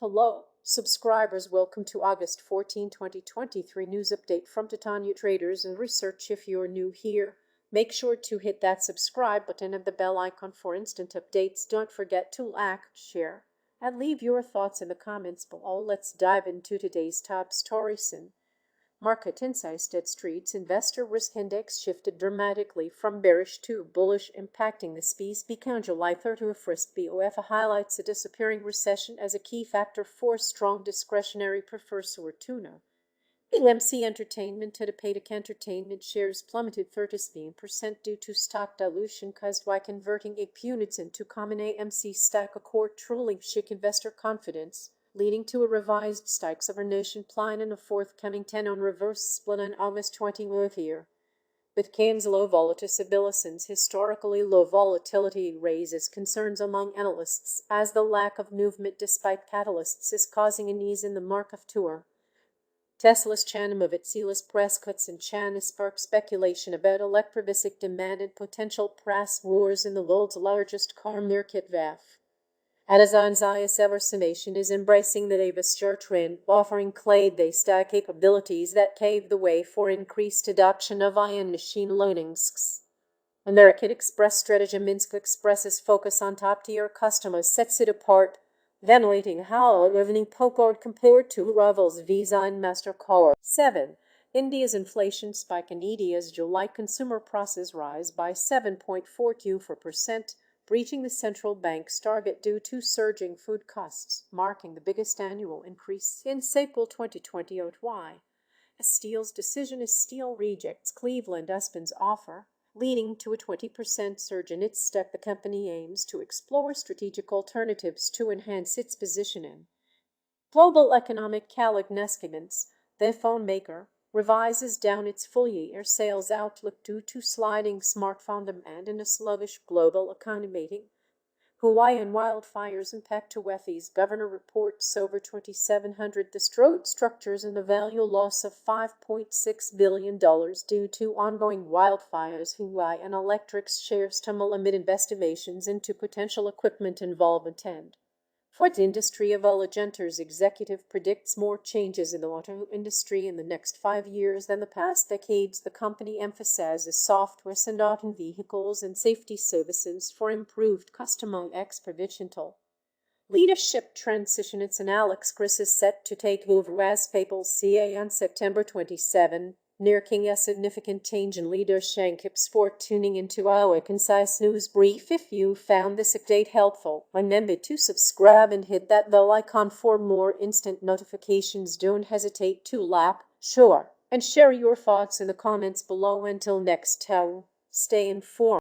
Hello, subscribers. Welcome to August 14, 2023 news update from Titania Traders and Research. If you're new here, make sure to hit that subscribe button and the bell icon for instant updates. Don't forget to like, share, and leave your thoughts in the comments below. Let's dive into today's top stories. Market insights. Dead Street's investor risk index shifted dramatically from bearish to bullish, impacting the SPY on July 30. First, BOF highlights a disappearing recession as a key factor for strong discretionary precursor tuna. AMC Entertainment Entertainment shares plummeted 13% due to stock dilution caused by converting AP units into common AMC stock, a court ruling shook investor confidence, leading to a revised stocks of our nation plan and a forthcoming 10-on reverse split on August 20th here. Bitcoin's low volatility. Since historically low volatility raises concerns among analysts as the lack of movement despite catalysts is causing an ease in the market tour. Tesla's China of its press cuts in China spark speculation about electric demand and potential price wars in the world's largest car market. Amazon's ISR summation is embracing the divestiture trend, offering cloud-based capabilities that pave the way for increased adoption of AI and machine learning. American Express strategy. Minsk Express's focus on top-tier customers sets it apart, ventilating how revenue powered compared to rivals Visa and MasterCard. 7. India's inflation spike. In India's July consumer prices rise by 7.42%, breaching the central bank's target due to surging food costs, marking the biggest annual increase since April 2020. Why? Steel's decision as Steel rejects Cleveland Usman's offer, leading to a 20% surge in its stock. The company aims to explore strategic alternatives to enhance its position in global economic estimates. The phone maker revises down its full-year sales outlook due to sliding smartphone demand and a sluggish global economy. Hawaiian wildfires impact Tuathi's governor reports over 2,700 destroyed structures and a value loss of $5.6 billion due to ongoing wildfires. Hawaiian Electric's shares tumble amid investigations into potential equipment involvement. And Ford industry of Allegenters executive predicts more changes in the auto industry in the next 5 years than the past decades. The company emphasizes software and auto vehicles and safety services for improved customer experience. Leadership transition. It's an Alex Chris is set to take over as Papal CA on September 27, marking a significant change in leadership. For tuning into our concise news brief. If you found this update helpful, remember to subscribe and hit that bell icon for more instant notifications. Don't hesitate to like, share, and share your thoughts in the comments below. Until next time, stay informed.